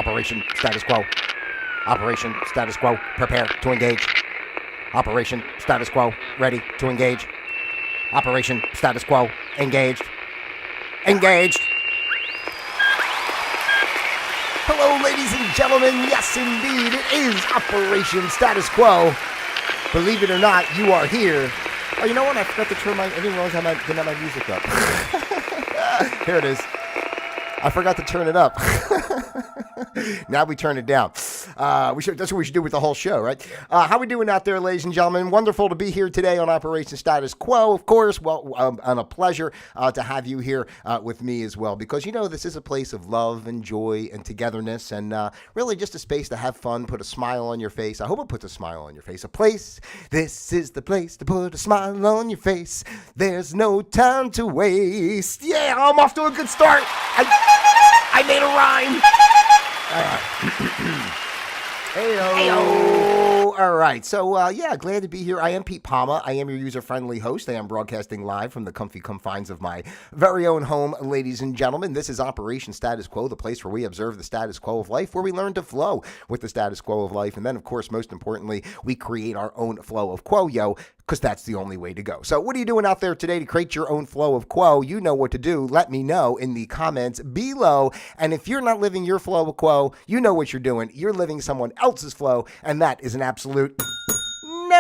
Operation status quo. Operation status quo. Prepare to engage. Operation status quo. Ready to engage. Operation status quo. Engaged. Engaged. Hello, ladies and gentlemen. Yes, indeed, it is Operation Status Quo. Believe it or not, you are here. Oh, you know what? I forgot to turn I didn't realize I didn't have my music up. Here it is. I forgot to turn it up. Now we turn it down. That's what we should do with the whole show, right? How we doing out there, ladies and gentlemen? Wonderful to be here today on Operation Status Quo, of course. Well, and a pleasure to have you here with me as well, because, you know, this is a place of love and joy and togetherness, and really just a space to have fun, put a smile on your face. I hope it puts a smile on your face. This is the place to put a smile on your face. There's no time to waste. Yeah, I'm off to a good start. I made a rhyme. Heyo. All right. So, yeah, glad to be here. I am Pete.Palma. I am your user-friendly host. I am broadcasting live from the comfy confines of my very own home, ladies and gentlemen. This is Operation Status Quo, the place where we observe the status quo of life, where we learn to flow with the status quo of life. And then, of course, most importantly, we create our own flow of quo, because that's the only way to go. So what are you doing out there today to create your own flow of quo? You know what to do. Let me know in the comments below. And if you're not living your flow of quo, you know what you're doing. You're living someone else's flow, and that is an absolute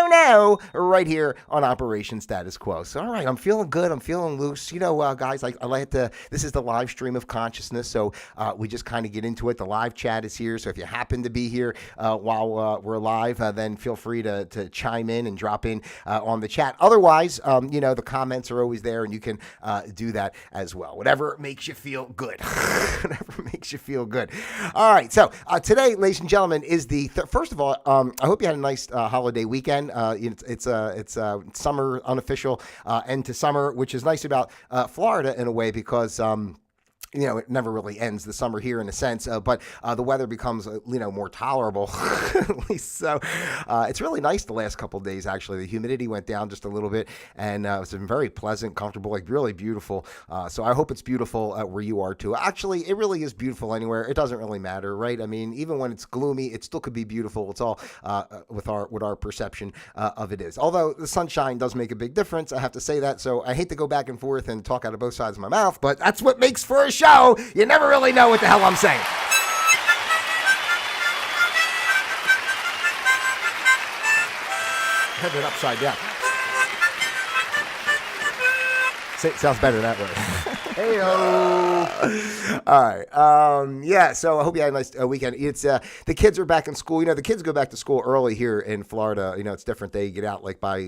no, right here on Operation Status Quo. So, all right, I'm feeling good. I'm feeling loose. You know, guys, I like to, this is the live stream of consciousness, so we just kind of get into it. The live chat is here, so if you happen to be here while we're live, then feel free to chime in and drop in on the chat. Otherwise, you know, the comments are always there, and you can do that as well. Whatever makes you feel good. Whatever makes you feel good. All right, so today, ladies and gentlemen, is the, first of all, I hope you had a nice holiday weekend. It's summer unofficial end to summer, which is nice about Florida in a way, because you know, it never really ends, the summer here in a sense, but the weather becomes, you know, more tolerable, at least. So it's really nice the last couple of days, actually. The humidity went down just a little bit, and it's been very pleasant, comfortable, like really beautiful. So I hope it's beautiful where you are too. Actually, it really is beautiful anywhere. It doesn't really matter, right? I mean, even when it's gloomy, it still could be beautiful. It's all with our perception of it is. Although the sunshine does make a big difference, I have to say that. So I hate to go back and forth and talk out of both sides of my mouth, but that's what makes for a show. You never really know what the hell I'm saying. Have it upside down. Sounds better that way. Heyo. All right. Yeah. So I hope you had a nice weekend. It's the kids are back in school. You know, the kids go back to school early here in Florida. You know, it's different. They get out like by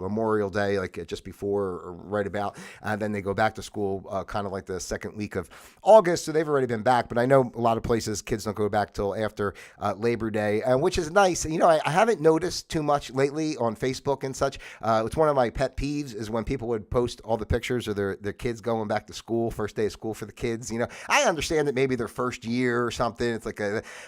Memorial Day, like just before or right about, and then they go back to school kind of like the second week of August. So they've already been back. But I know a lot of places kids don't go back till after Labor Day, which is nice. You know, I haven't noticed too much lately on Facebook and such. It's one of my pet peeves is when people would post all the pictures of their kids going back to school, first day of school for the kids. You know, I understand that maybe their first year or something. It's like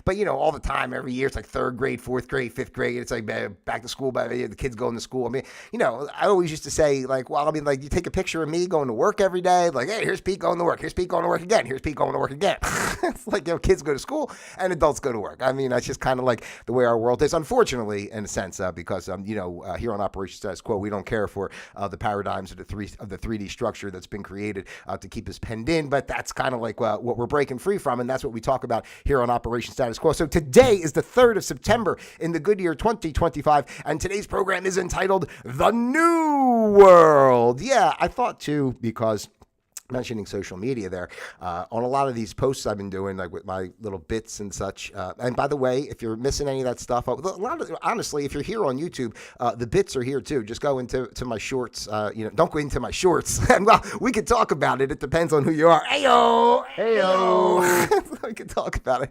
but you know, all the time, every year, it's like third grade, fourth grade, fifth grade. It's like back to school, by the kids going to school. I mean, you know, I always used to say like, well, I mean, like you take a picture of me going to work every day, like, hey, here's Pete going to work. Here's Pete going to work again. Here's Pete going to work again. It's like, you know, kids go to school and adults go to work. I mean, that's just kind of like the way our world is, unfortunately, in a sense, because, you know, here on Operation Status Quo, we don't care for the paradigms of the 3D structure that's been created to keep us penned in, but that's kind of like what we're breaking free from, and that's what we talk about here on Operation Status Quo. So today is the 3rd of September in the good year 2025, and today's program is entitled The New World. Yeah, I thought too, because mentioning social media there, on a lot of these posts I've been doing, like with my little bits and such. And by the way, if you're missing any of that stuff, honestly, if you're here on YouTube, the bits are here too. Just go into my shorts. You know, don't go into my shorts. And well, we could talk about it. It depends on who you are. Heyo, heyo. We could talk about it.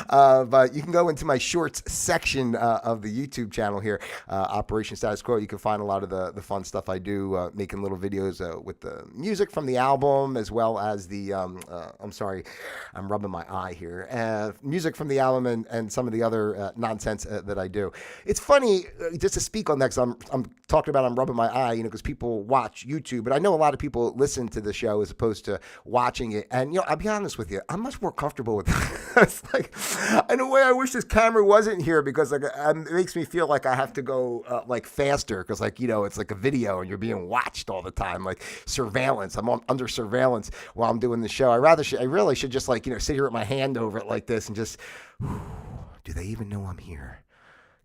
But you can go into my shorts section of the YouTube channel here, Operation Status Quo. You can find a lot of the fun stuff I do, making little videos with the music from the album. album, as well as the, I'm sorry, I'm rubbing my eye here, music from the album and some of the other nonsense that I do. It's funny, just to speak on that, because I'm talking about I'm rubbing my eye, because people watch YouTube, but I know a lot of people listen to the show as opposed to watching it. And, I'll be honest with you, I'm much more comfortable with it. It's like, in a way, I wish this camera wasn't here, because it makes me feel like I have to go faster, because it's like a video and you're being watched all the time, like surveillance. I'm under surveillance while I'm doing the show. I really should just sit here with my hand over it like this and just, do they even know I'm here?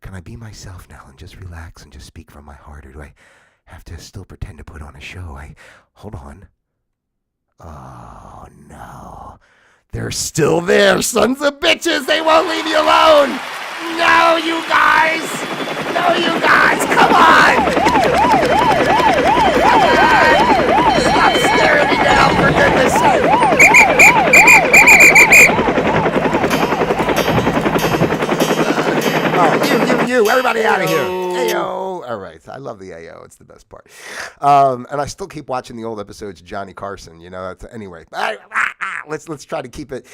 Can I be myself now and just relax and just speak from my heart, or do I have to still pretend to put on a show? Hold on. Oh no. They're still there, sons of bitches. They won't leave you alone. No, you guys. No, you guys. Come on. Come on. Stop staring me down, for goodness sake. Oh, you, everybody out of here. Ayo. All right. I love the Ayo. It's the best part. And I still keep watching the old episodes of Johnny Carson, anyway. Let's try to keep it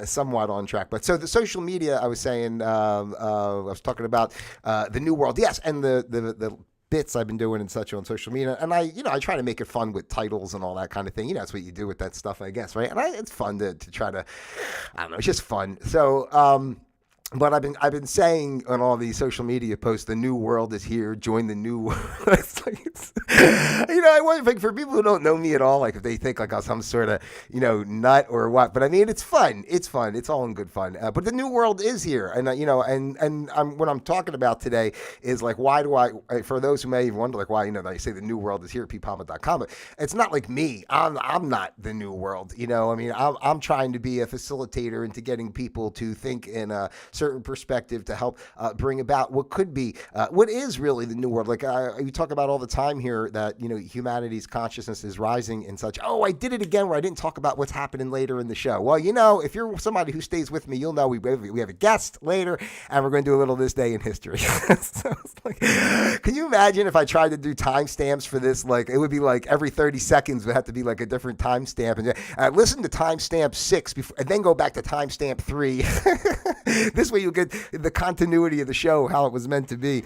somewhat on track. But so the social media, I was saying, I was talking about the new world. Yes, and the bits I've been doing and such on social media, and I try to make it fun with titles and all that kind of thing. That's what you do with that stuff, I guess, right? And it's fun to try to, I don't know, it's just fun. So, but I've been saying on all these social media posts, the new world is here. Join the new world. I wonder, for people who don't know me at all, if they think I'm some sort of, nut or what. But I mean, it's fun. It's fun. It's all in good fun. But the new world is here, and what I'm talking about today is why do I? For those who may even wonder, why I say the new world is here at pete.palma.com, but it's not like me. I'm not the new world. I'm trying to be a facilitator into getting people to think in a certain perspective to help bring about what could be, what is really the new world. We talk about all the time here that, humanity's consciousness is rising and such. Oh, I did it again where I didn't talk about what's happening later in the show. Well, if you're somebody who stays with me, you'll know we have a guest later, and we're going to do a little this day in history. So can you imagine if I tried to do timestamps for this? It would be every 30 seconds would have to be a different timestamp. And listen to timestamp 6 before, and then go back to timestamp 3. This way you get the continuity of the show, how it was meant to be.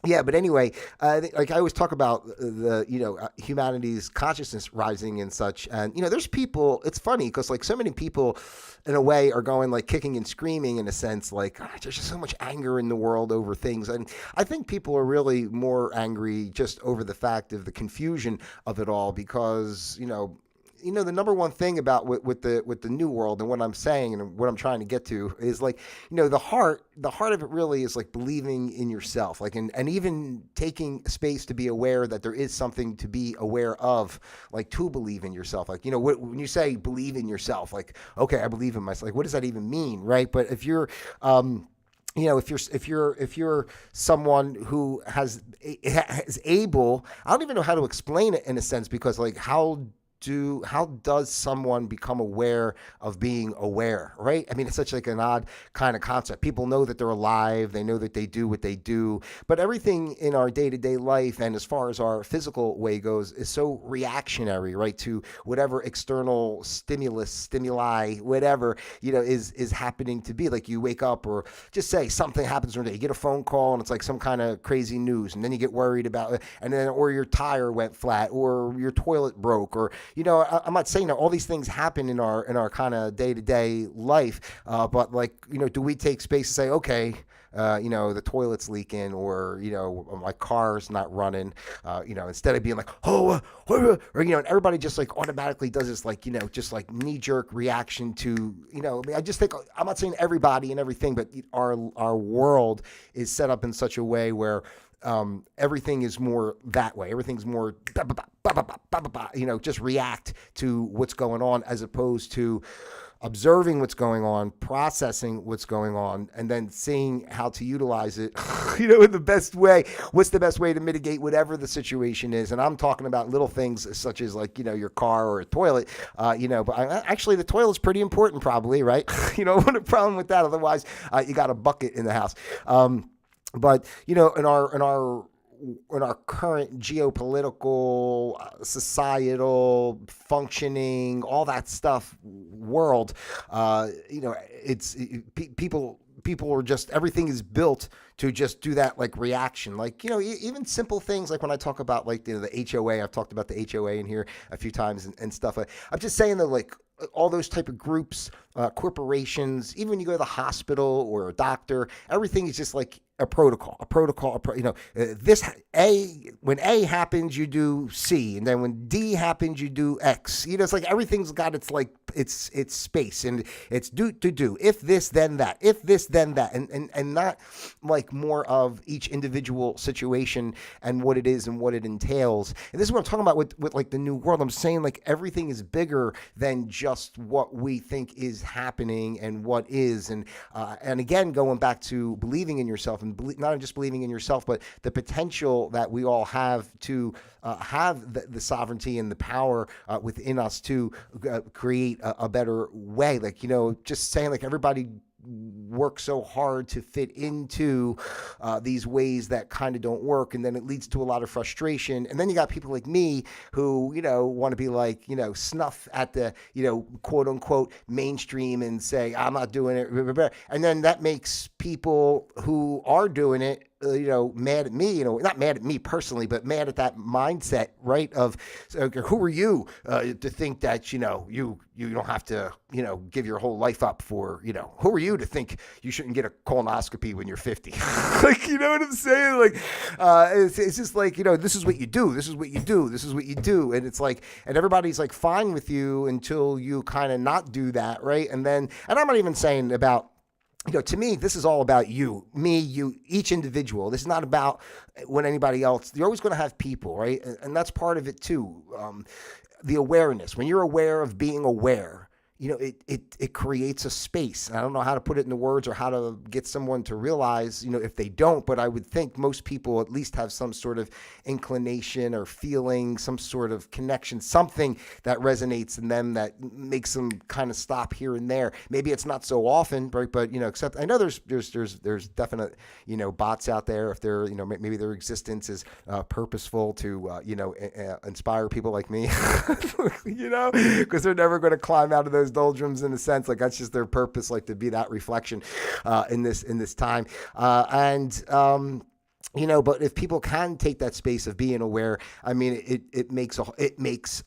Yeah, but anyway, I always talk about the, humanity's consciousness rising and such. And, there's people, it's funny because so many people in a way are going kicking and screaming in a sense, there's just so much anger in the world over things. And I think people are really more angry just over the fact of the confusion of it all, because, the number one thing about with the new world and what I'm saying and what I'm trying to get to is the heart of it really is believing in yourself, and even taking space to be aware that there is something to be aware of, to believe in yourself. When you say believe in yourself, okay, I believe in myself. What does that even mean, right? But if you're if you're someone who is able, I don't even know how to explain it in a sense, because how does someone become aware of being aware, right? I mean, it's such an odd kind of concept. People know that they're alive. They know that they do what they do. But everything in our day-to-day life, and as far as our physical way goes, is so reactionary, right, to whatever external stimuli, whatever, is happening to be. You wake up, or just say something happens one day. You get a phone call, and it's some kind of crazy news, and then you get worried about it, and then, or your tire went flat, or your toilet broke, or I'm not saying that all these things happen in our kind of day-to-day life, but do we take space to say, okay, the toilet's leaking, or, my car's not running, instead of being oh, and everybody just automatically does this, just knee-jerk reaction to, I just think, I'm not saying everybody and everything, but our world is set up in such a way where everything is more that way. Everything's more, just react to what's going on, as opposed to observing what's going on, processing what's going on, and then seeing how to utilize it, in the best way. What's the best way to mitigate whatever the situation is? And I'm talking about little things such as your car or a toilet, but actually the toilet's pretty important probably, right? What a problem with that. Otherwise, you got a bucket in the house. But, in our in our current geopolitical, societal functioning, all that stuff world, people are just, everything is built to just do that like reaction. Like, even simple things like when I talk about like, the HOA, I've talked about the HOA in here a few times and stuff. I'm just saying that like all those type of groups, corporations, even when you go to the hospital or a doctor, everything is just like a protocol, when A happens, you do C, and then when D happens, you do X. It's like everything's got its space, and it's do. If this, then that. If this, then that, and not like more of each individual situation and what it is and what it entails. And this is what I'm talking about with like the new world. I'm saying like everything is bigger than just what we think is happening and what is, and again, going back to believing in yourself and not just believing in yourself, but the potential that we all have to have the sovereignty and the power within us to create a better way. Like, just saying like everybody work so hard to fit into these ways that kind of don't work, and then it leads to a lot of frustration. And then you got people like me who want to be like snuff at the quote unquote mainstream and say I'm not doing it, and then that makes people who are doing it mad at me, not mad at me personally, but mad at that mindset, right? Of who are you to think that you don't have to give your whole life up for who are you to think you shouldn't get a colonoscopy when you're 50? Like, what I'm saying? Like, it's just like this is what you do, this is what you do, this is what you do, and it's like, and everybody's like fine with you until you kind of not do that, right? And I'm not even saying about. To me, this is all about you, me, you, each individual. This is not about what anybody else. You're always going to have people, right? And that's part of it too. The awareness. When you're aware of being aware, it creates a space. I don't know how to put it into words or how to get someone to realize, if they don't, but I would think most people at least have some sort of inclination or feeling, some sort of connection, something that resonates in them that makes them kind of stop here and there. Maybe it's not so often, right? But, except I know there's definite, bots out there. If they're, maybe their existence is purposeful to, inspire people like me, because they're never going to climb out of those doldrums in a sense. Like that's just their purpose, like to be that reflection in this time. But if people can take that space of being aware, I mean, it makes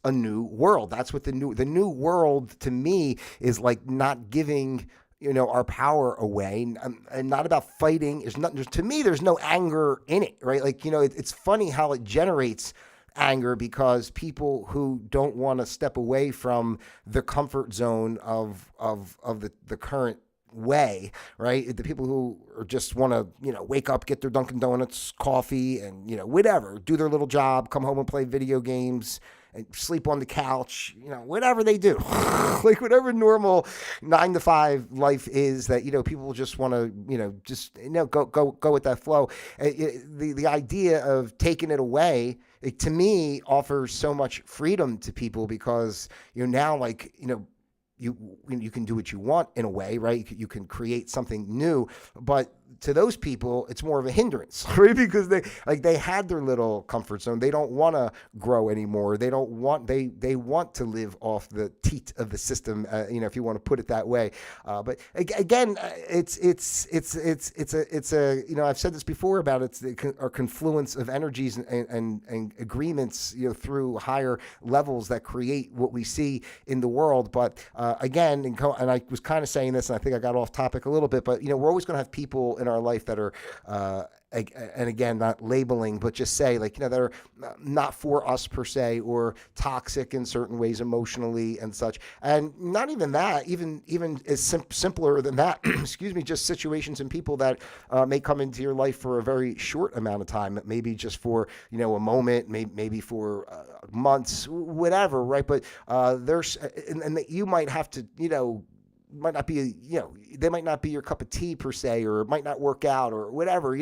a new world. That's what the new world to me is like, not giving our power away, and not about fighting. To me, there's no anger in it, right? Like, it's funny how it generates anger, because people who don't want to step away from the comfort zone of the current way, right? The people who just want to, wake up, get their Dunkin' Donuts coffee and, whatever, do their little job, come home and play video games and sleep on the couch, whatever they do, like whatever normal 9-to-5 life is that, people just want to, go with that flow. The idea of taking it away, to me, offers so much freedom to people, because now, like, you can do what you want in a way, right? You can create something new, but to those people, it's more of a hindrance, right? Because they had their little comfort zone. They don't want to grow anymore. They want to live off the teat of the system, if you want to put it that way. But again, it's a I've said this before about it's our confluence of energies and agreements, through higher levels that create what we see in the world. But again, and I was kind of saying this, and I think I got off topic a little bit, but we're always going to have people in our life that are and again, not labeling, but just say like, that are not for us per se, or toxic in certain ways emotionally and such. And not even that, even as simpler than that, excuse me, just situations and people that may come into your life for a very short amount of time, maybe just for, a moment, maybe for months, whatever, right? But there's, and you might have to, might not be, they might not be your cup of tea per se, or it might not work out or whatever,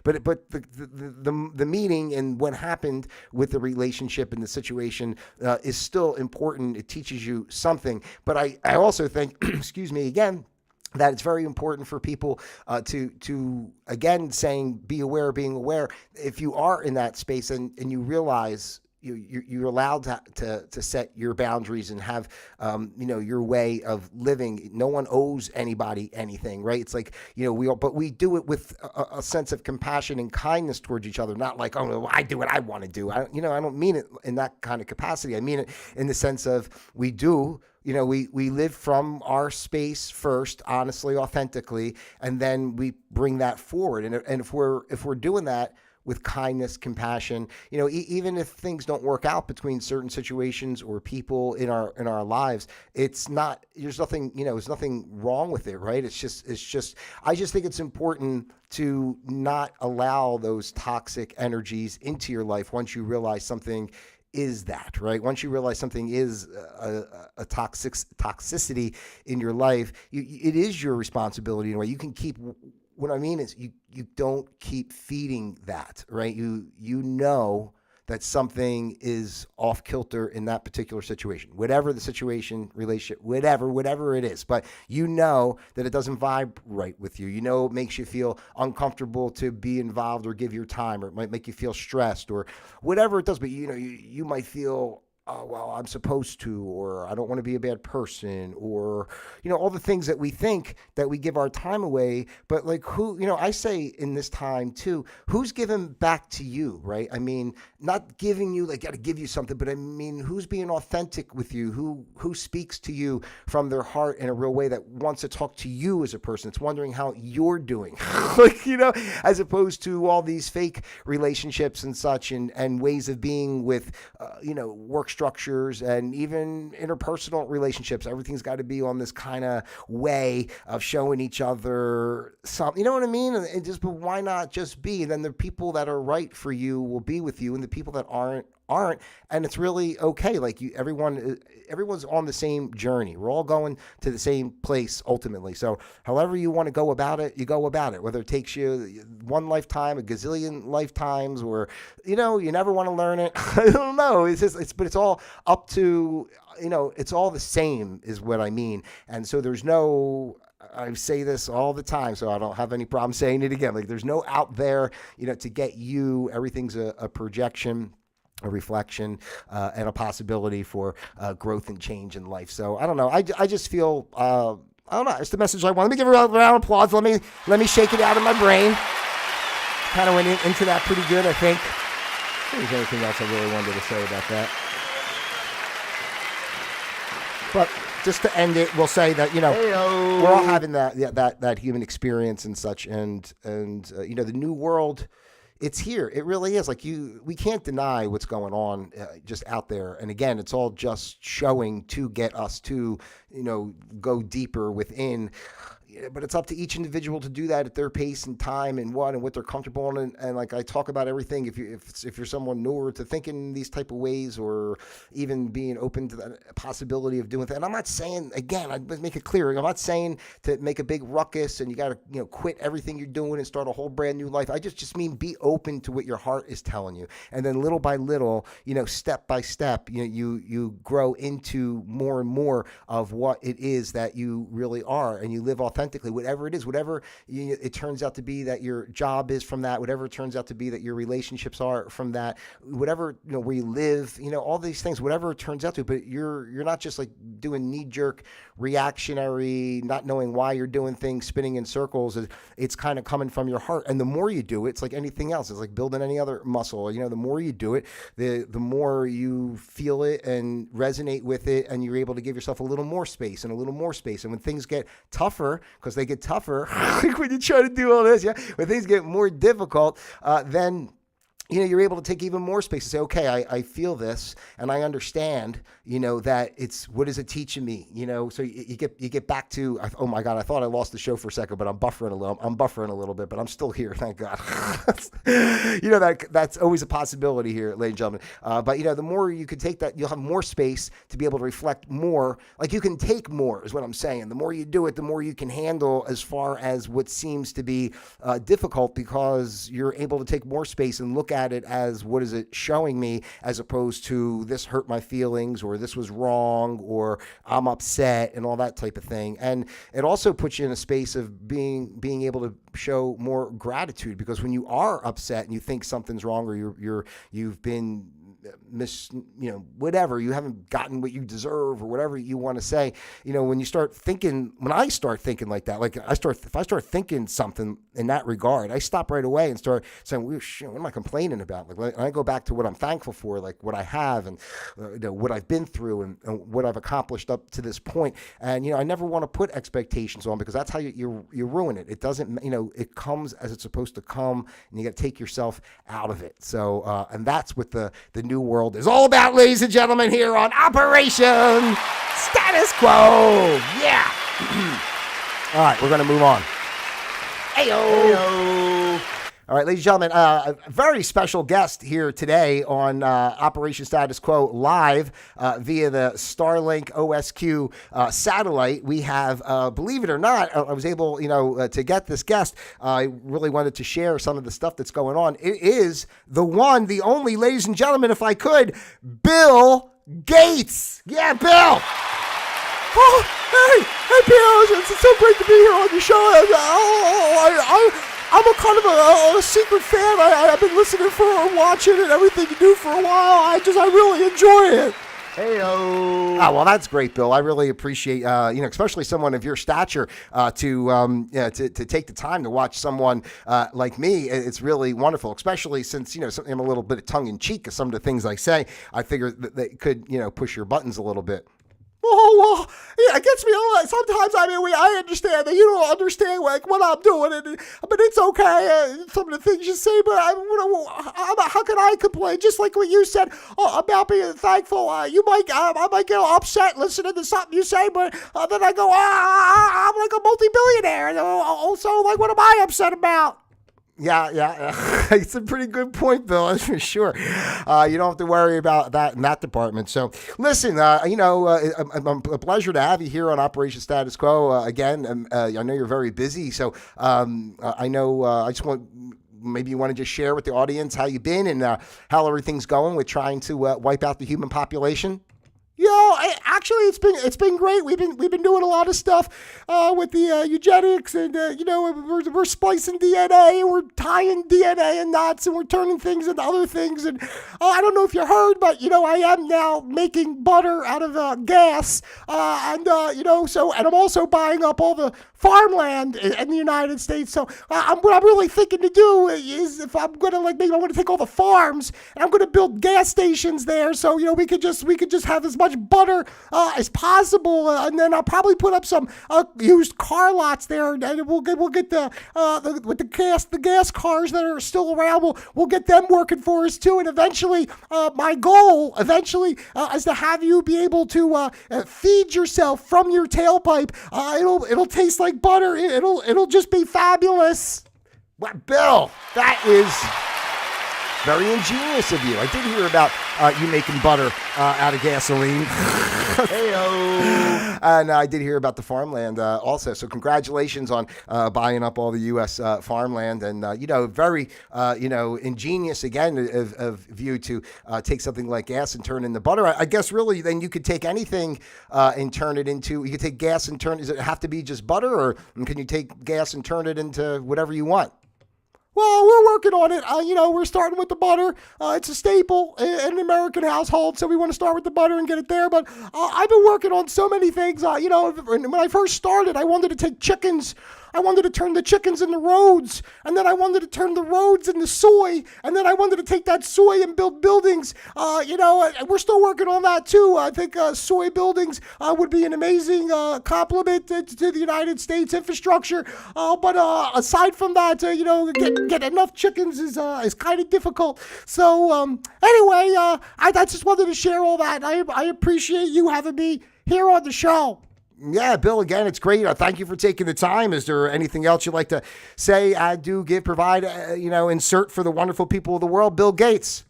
but the meaning and what happened with the relationship and the situation is still important. It teaches you something. But I also think, excuse me again, that it's very important for people to again saying be aware, being aware. If you are in that space and you realize you're allowed to set your boundaries and have your way of living. No one owes anybody anything, right? It's like but we do it with a sense of compassion and kindness towards each other, not like, oh no, I do what I want to do. I don't mean it in that kind of capacity. I mean it in the sense of we do. We live from our space first, honestly, authentically, and then we bring that forward. And if we're doing that with kindness, compassion, even if things don't work out between certain situations or people in our lives, there's nothing wrong with it, right? It's just I just think it's important to not allow those toxic energies into your life once you realize something is that, right? Once you realize something is a toxicity in your life, it is your responsibility in a way. You can keep, what I mean is you don't keep feeding that, right? You know that something is off kilter in that particular situation, whatever the situation, relationship, whatever it is. But you know that it doesn't vibe right with you. It makes you feel uncomfortable to be involved or give your time, or it might make you feel stressed or whatever it does. But you might feel, oh, well, I'm supposed to, or I don't want to be a bad person, or, all the things that we think that we give our time away. But like I say in this time too, who's giving back to you, right? I mean, not giving you, like, got to give you something, but I mean, who's being authentic with you? Who speaks to you from their heart in a real way, that wants to talk to you as a person? It's wondering how you're doing, as opposed to all these fake relationships and such, and ways of being with, work structures and even interpersonal relationships. Everything's got to be on this kind of way of showing each other something. You know what I mean? But why not just be? And then the people that are right for you will be with you, and the people that aren't. And it's really okay. Like everyone's on the same journey. We're all going to the same place ultimately. So however you want to go about it, you go about it, whether it takes you one lifetime, a gazillion lifetimes, or, you never want to learn it. I don't know. But it's all up to, it's all the same is what I mean. And so I say this all the time, so I don't have any problem saying it again. Like, there's no out there, to get you. Everything's a projection, a reflection, and a possibility for growth and change in life. So I don't know. I just feel, I don't know. It's the message I want. Let me give her a round of applause. Let me shake it out of my brain. Kind of went into that pretty good, I think. I think there's anything else I really wanted to say about that. But just to end it, we'll say that, Hey-o. we're all having that human experience and such. And the new world, it's here. It really is. Like, we can't deny what's going on just out there. And again, it's all just showing to get us to, go deeper within. But it's up to each individual to do that at their pace and time and what they're comfortable in. And like I talk about everything, if you're someone newer to thinking these type of ways, or even being open to the possibility of doing that. And I'm not saying, again, I make it clear, I'm not saying to make a big ruckus and you got to, quit everything you're doing and start a whole brand new life. I just mean be open to what your heart is telling you. And then little by little, step by step, you grow into more and more of what it is that you really are, and you live authentically. Whatever it is, whatever it turns out to be that your job is from that, whatever it turns out to be that your relationships are from that, whatever, where you live, all these things, whatever it turns out to, but you're not just like doing knee-jerk, reactionary, not knowing why you're doing things, spinning in circles. It's kind of coming from your heart. And the more you do it, it's like anything else. It's like building any other muscle. The more you do it, the more you feel it and resonate with it, and you're able to give yourself a little more space and a little more space. And when things get tougher, because they get tougher, like when you try to do all this, when things get more difficult, then you're able to take even more space and say, okay, I feel this and I understand, that it's, what is it teaching me? So you get back to, oh my God, I thought I lost the show for a second, but I'm buffering a little bit, but I'm still here. Thank God. That's always a possibility here, ladies and gentlemen. But the more you can take that, you'll have more space to be able to reflect more. Like, you can take more is what I'm saying. The more you do it, the more you can handle as far as what seems to be difficult, because you're able to take more space and look at it as what is it showing me, as opposed to this hurt my feelings, or this was wrong, or I'm upset, and all that type of thing. And it also puts you in a space of being able to show more gratitude, because when you are upset and you think something's wrong, or you've been whatever, you haven't gotten what you deserve, or whatever you want to say, when I start thinking like that, if I start thinking something in that regard, I stop right away and start saying, well, shit, what am I complaining about? Like, I go back to what I'm thankful for, like what I have, and what I've been through, and what I've accomplished up to this point. And I never want to put expectations on, because that's how you ruin it. It doesn't, it comes as it's supposed to come, and you got to take yourself out of it. So and that's what the new world is all about, ladies and gentlemen, here on Operation Status Quo. Yeah. All right, we're going to move on. Heyo. All right, ladies and gentlemen, a very special guest here today on Operation Status Quo live via the Starlink OSQ satellite. We have, believe it or not, I was able, to get this guest. I really wanted to share some of the stuff that's going on. It is the one, the only, ladies and gentlemen, if I could, Bill Gates. Yeah, Bill. Oh, hey, Bill, it's so great to be here on your show. I'm a kind of a secret fan. I've been listening watching and everything you do for a while. I really enjoy it. Heyo. Oh, well, that's great, Bill. I really appreciate, especially someone of your stature, to take the time to watch someone like me. It's really wonderful, especially since, I'm a little bit of tongue in cheek of some of the things I say. I figure that they could, push your buttons a little bit. Oh, well, yeah, it gets me a lot. Sometimes, I understand that you don't understand what I'm doing, but it's okay. Some of the things you say, but how can I complain? Just like what you said about being thankful. I might get upset listening to something you say, but then I go, I'm like a multi-billionaire. Also, like, what am I upset about? Yeah. It's a pretty good point, Bill, that's for sure. You don't have to worry about that in that department. So, listen, a pleasure to have you here on Operation Status Quo. Again, I know you're very busy, so I know I just want... Maybe you want to just share with the audience how you've been and how everything's going with trying to wipe out the human population. Actually, it's been great. We've been doing a lot of stuff with the eugenics, and we're splicing DNA, and we're tying DNA in knots, and we're turning things into other things. And I don't know if you heard, but I am now making butter out of gas, and I'm also buying up all the farmland in the United States. So what I'm really thinking to do is, if I'm gonna maybe I want to take all the farms and I'm gonna build gas stations there. So we could just have as much butter as possible, and then I'll probably put up some used car lots there, and we'll get the gas cars that are still around. We'll get them working for us too, and eventually my goal is to have you be able to feed yourself from your tailpipe. It'll taste like butter. It'll just be fabulous. What, Bill? That is very ingenious of you. I did hear about you making butter out of gasoline. Heyo. And I did hear about the farmland also. So congratulations on buying up all the U.S. farmland, and very ingenious again of you to take something like gas and turn into butter. I guess really then you could take anything and turn it into. You could take gas and turn. Does it have to be just butter, or can you take gas and turn it into whatever you want? Well, we're working on it. We're starting with the butter. It's a staple in an American household, so we want to start with the butter and get it there. But I've been working on so many things. When I first started, I wanted to take chickens. I wanted to turn the chickens into roads, and then I wanted to turn the roads into soy, and then I wanted to take that soy and build buildings. We're still working on that too. I think soy buildings would be an amazing complement to the United States infrastructure. But aside from that, get enough chickens is kind of difficult. So anyway, I just wanted to share all that. I appreciate you having me here on the show. Yeah, Bill, again, it's great. Thank you for taking the time. Is there anything else you'd like to say, add, do, give, provide, insert for the wonderful people of the world? Bill Gates.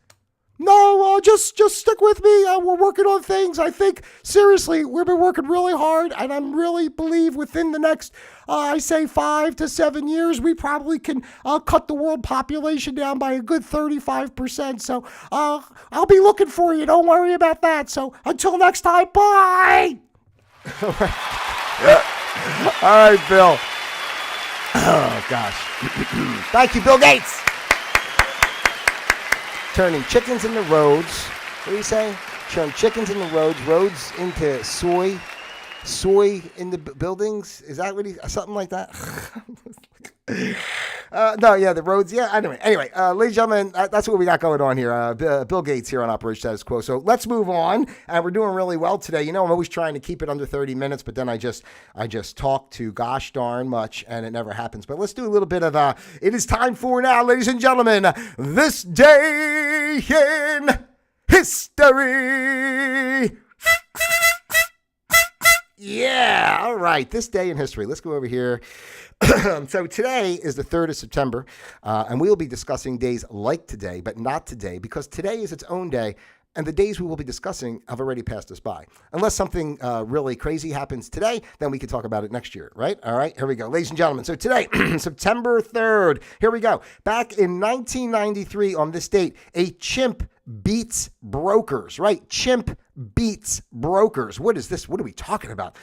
No, just stick with me. We're working on things. I think, seriously, we've been working really hard, and I really believe within the next, I say 5 to 7 years, we probably can cut the world population down by a good 35%. So I'll be looking for you. Don't worry about that. So until next time, bye. All right, Bill. Oh, gosh. Thank you, Bill Gates. Turning chickens into roads. What do you say? Turn chickens into roads, roads into soy into buildings. Is that what something like that? No, yeah, the roads. Yeah, anyway, ladies and gentlemen, that's what we got going on here. Bill Gates here on Operation Status Quo. So let's move on, and we're doing really well today. You know, I'm always trying to keep it under 30 minutes, but then I just talk too gosh darn much, and it never happens. But let's do a little bit of it is time for now, ladies and gentlemen, this day in history. Yeah, all right, this day in history. Let's go over here. So today is the 3rd of September, and we will be discussing days like today, but not today, because today is its own day, and the days we will be discussing have already passed us by. Unless something really crazy happens today, then we can talk about it next year, right? All right, here we go. Ladies and gentlemen, so today, September 3rd, here we go. Back in 1993 on this date, a chimp beats brokers, right? Chimp beats brokers. What is this? What are we talking about?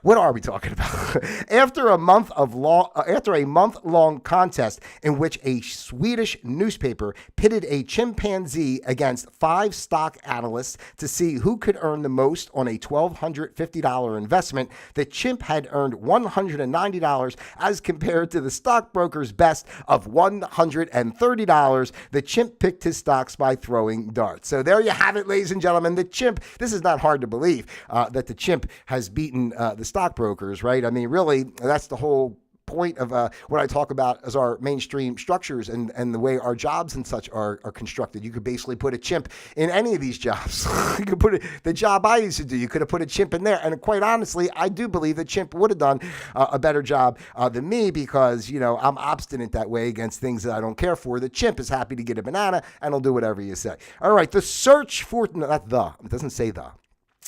What are we talking about? After a month-long contest in which a Swedish newspaper pitted a chimpanzee against 5 stock analysts to see who could earn the most on a $1,250 investment, the chimp had earned $190 as compared to the stockbroker's best of $130. The chimp picked his stocks by throwing darts. So there you have it, ladies and gentlemen. The chimp, this is not hard to believe that the chimp has beaten the stockbrokers, right? I mean, really, that's the whole point of what I talk about as our mainstream structures and the way our jobs and such are constructed. You could basically put a chimp in any of these jobs. You could put the job I used to do. You could have put a chimp in there. And quite honestly, I do believe the chimp would have done a better job than me because, you know, I'm obstinate that way against things that I don't care for. The chimp is happy to get a banana and he'll do whatever you say. All right, the search for, no, not the, it doesn't say the,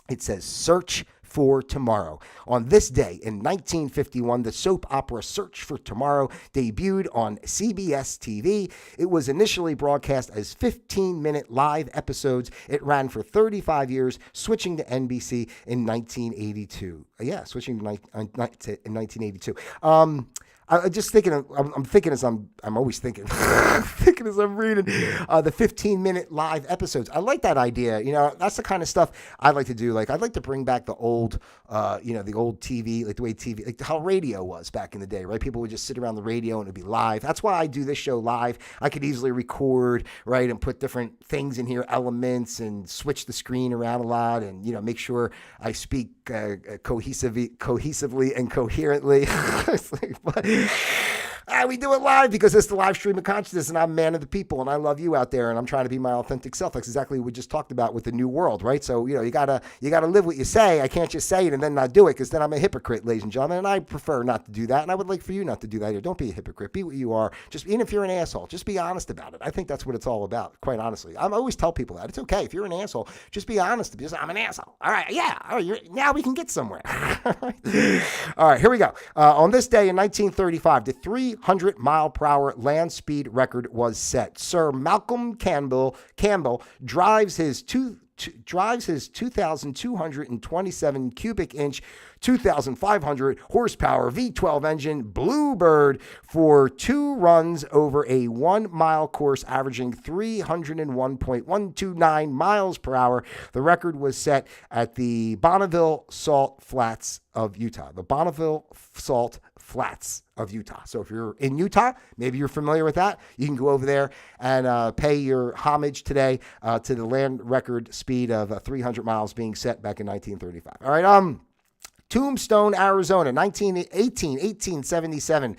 it says search for Tomorrow. On this day in 1951, the soap opera Search for Tomorrow debuted on CBS TV. It was initially broadcast as 15-minute live episodes. It ran for 35 years, switching to NBC in 1982. Yeah, switching to in 1982. I'm just thinking. I'm thinking as I'm always thinking. Thinking as I'm reading the 15-minute live episodes. I like that idea. You know, that's the kind of stuff I like to do. Like I'd like to bring back the old, the old TV, like the way TV, like how radio was back in the day, right? People would just sit around the radio and it'd be live. That's why I do this show live. I could easily record, right, and put different things in here, elements, and switch the screen around a lot, and make sure I speak cohesively and coherently. We do it live because it's the live stream of consciousness, and I'm man of the people, and I love you out there, and I'm trying to be my authentic self. That's exactly what we just talked about with the new world, right? So, you gotta live what you say. I can't just say it and then not do it, because then I'm a hypocrite, ladies and gentlemen, and I prefer not to do that, and I would like for you not to do that either. Don't be a hypocrite. Be what you are. Just, even if you're an asshole, just be honest about it. I think that's what it's all about, quite honestly. I always tell people that. It's okay. If you're an asshole, just be honest. Just, I'm an asshole. All right, yeah. All right, now we can get somewhere. All right, here we go. On this day in 1935, the 300-mile-per-hour land speed record was set. Sir Malcolm Campbell drives his 2,227 cubic inch, 2,500 horsepower V12 engine Bluebird for 2 runs over a 1-mile course averaging 301.129 miles per hour. The record was set at the Bonneville Salt Flats of Utah. The Bonneville Salt Flats of Utah. So if you're in Utah, maybe you're familiar with that, you can go over there and pay your homage today to the land record speed of 300 miles being set back in 1935. All right, Tombstone, Arizona, 1877.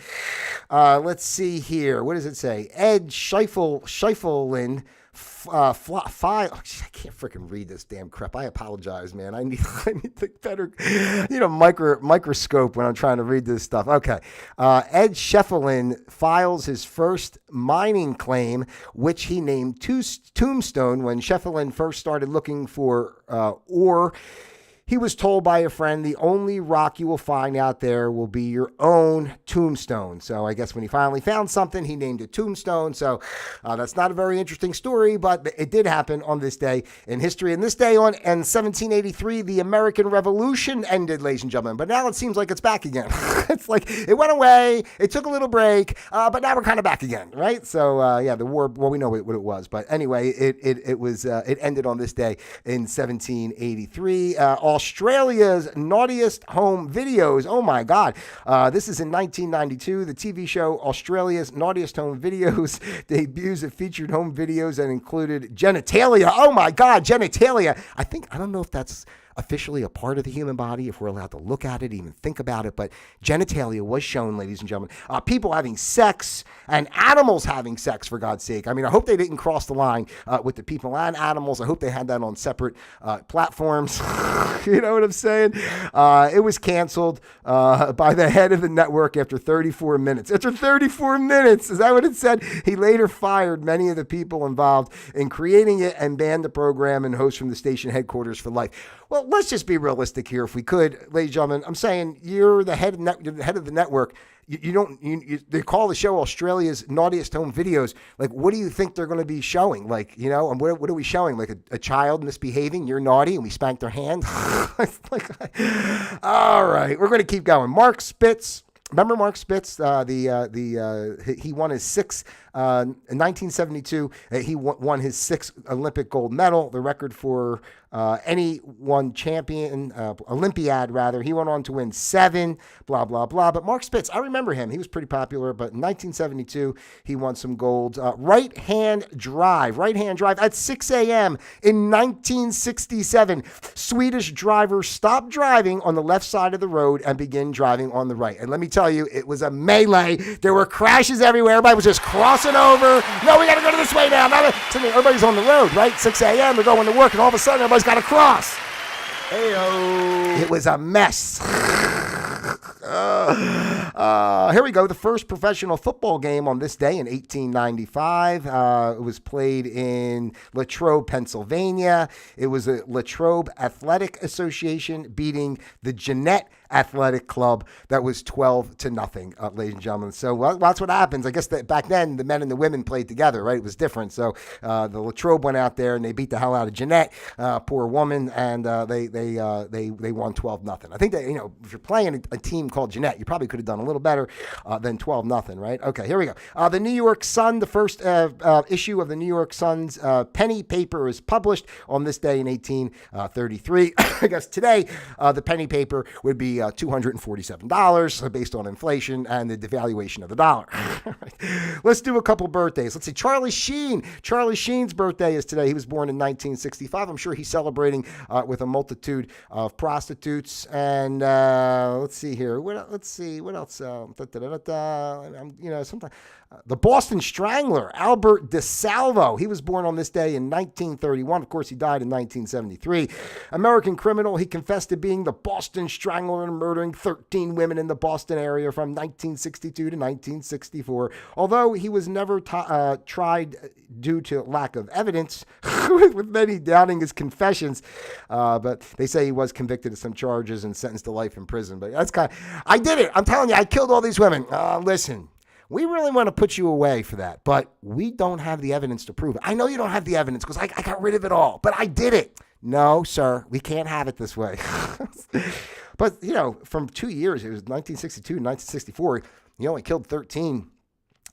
Let's see here. What does it say? Ed Scheifelin I can't freaking read this damn crap. I apologize, man. I need the better, microscope when I'm trying to read this stuff. Okay. Ed Scheffelin files his first mining claim, which he named Tombstone. When Scheffelin first started looking for ore, he was told by a friend, the only rock you will find out there will be your own tombstone. So I guess when he finally found something, he named it Tombstone. So that's not a very interesting story, but it did happen on this day in history. And this day in 1783, the American Revolution ended, ladies and gentlemen. But now it seems like it's back again. It's like it went away. It took a little break, but now we're kind of back again, right? So the war, well, we know what it was. But anyway, it ended on this day in 1783. Australia's naughtiest home videos. Oh my God. This is in 1992. The TV show Australia's Naughtiest Home Videos debuts. It featured home videos that included genitalia. Oh my God, genitalia. I don't know if that's officially a part of the human body, if we're allowed to look at it, even think about it, but genitalia was shown, ladies and gentlemen. People having sex and animals having sex, for God's sake. I mean, I hope they didn't cross the line with the people and animals. I hope they had that on separate platforms. You know what I'm saying? It was canceled by the head of the network after 34 minutes. After 34 minutes, is that what it said? He later fired many of the people involved in creating it and banned the program and hosts from the station headquarters for life. Well, let's just be realistic here, if we could, ladies and gentlemen. I'm saying you're the head of the network. They call the show Australia's Naughtiest Home Videos. Like, what do you think they're going to be showing? Like, and what are we showing? Like a child misbehaving, you're naughty, and we spank their hand? All right, we're going to keep going. Mark Spitz. Remember Mark Spitz? He won his sixth in 1972. He won his sixth Olympic gold medal, the record for any one champion, Olympiad rather. He went on to win 7, blah, blah, blah. But Mark Spitz, I remember him. He was pretty popular, but in 1972, he won some golds. Right-hand drive at 6 a.m. in 1967. Swedish driver stopped driving on the left side of the road and began driving on the right. And let me tell you, it was a melee. There were crashes everywhere. Everybody was just crossing over. No, we got to go this way now. Everybody's on the road, right? 6 a.m. They're going to work, and all of a sudden, everybody's got to cross. Hey-o. It was a mess. Here we go. The first professional football game on this day in 1895. It was played in Latrobe, Pennsylvania. It was a Latrobe Athletic Association beating the Jeanette Athletic Club. That was 12-0, ladies and gentlemen. So that's what happens. I guess that back then the men and the women played together, right? It was different. So the Latrobe went out there and they beat the hell out of Jeanette, poor woman, and they won 12-0. I think that if you're playing a team called Jeanette, you probably could have done a little better than 12-0, right? Okay, here we go. The New York Sun, the first issue of the New York Sun's penny paper is published on this day in 1833. I guess today the penny paper would be $247 based on inflation and the devaluation of the dollar. Let's do a couple birthdays. Let's see. Charlie Sheen. Charlie Sheen's birthday is today. He was born in 1965. I'm sure he's celebrating with a multitude of prostitutes. And let's see here. Let's see what else. Sometimes the Boston Strangler, Albert DeSalvo. He was born on this day in 1931. Of course, he died in 1973. American criminal. He confessed to being the Boston Strangler and murdering 13 women in the Boston area from 1962 to 1964. Although he was never tried due to lack of evidence, with many doubting his confessions. But they say he was convicted of some charges and sentenced to life in prison. But that's I did it. I'm telling you, I killed all these women. Listen. We really want to put you away for that, but we don't have the evidence to prove it. I know you don't have the evidence because I got rid of it all, but I did it. No, sir, we can't have it this way. But, from 2 years, it was 1962 to 1964, he only killed 13.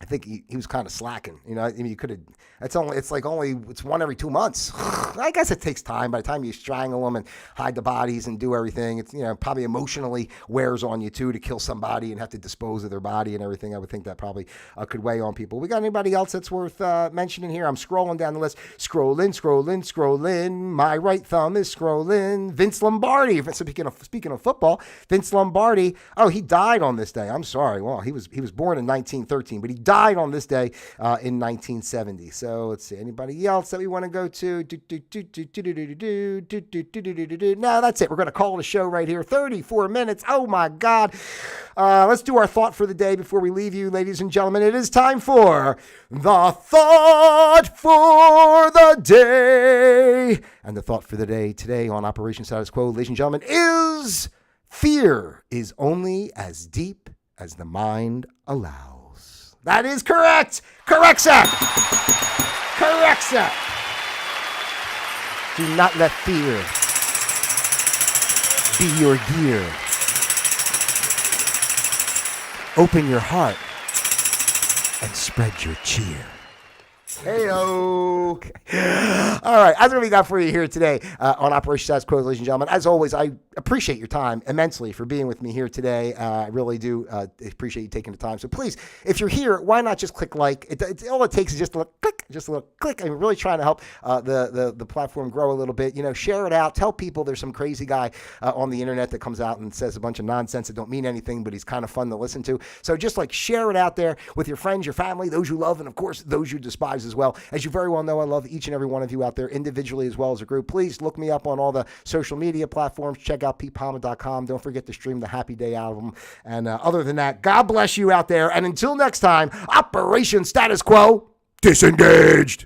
I think he was kind of slacking. You could have. It's one every 2 months. I guess it takes time. By the time you strangle them and hide the bodies and do everything, it's probably emotionally wears on you too to kill somebody and have to dispose of their body and everything. I would think that probably could weigh on people. We got anybody else that's worth mentioning here? I'm scrolling down the list. Scrolling. My right thumb is scrolling. Vince Lombardi. Speaking of football, Vince Lombardi. Oh, he died on this day. I'm sorry. Well, he was born in 1913, but he died on this day in 1970. So let's see. Anybody else that we want to go to? No, that's it. We're going to call it a show right here. 34 minutes. Oh, my God. Let's do our thought for the day before we leave you, ladies and gentlemen. It is time for the thought for the day. And the thought for the day today on Operation Status Quo, ladies and gentlemen, is fear is only as deep as the mind allows. That is correct. Correct, sir. Correct, sir. Do not let fear be your gear. Open your heart and spread your cheer. Hey-o. Okay. All right, that's what we got for you here today on Operation Status Quo, ladies and gentlemen. As always, I appreciate your time immensely for being with me here today. I really do appreciate you taking the time. So please, if you're here, why not just click like? All it takes is just a little click. I'm really trying to help the platform grow a little bit. You know, share it out. Tell people there's some crazy guy on the internet that comes out and says a bunch of nonsense that don't mean anything, but he's kind of fun to listen to. So just like share it out there with your friends, your family, those you love, and of course, those you despise as well. As you very well know, I love each and every one of you out there individually as well as a group. Please look me up on all the social media platforms. Check out pete.palma.com. Don't forget to stream the Happy Day album. And other than that, God bless you out there. And until next time, Operation Status Quo, disengaged.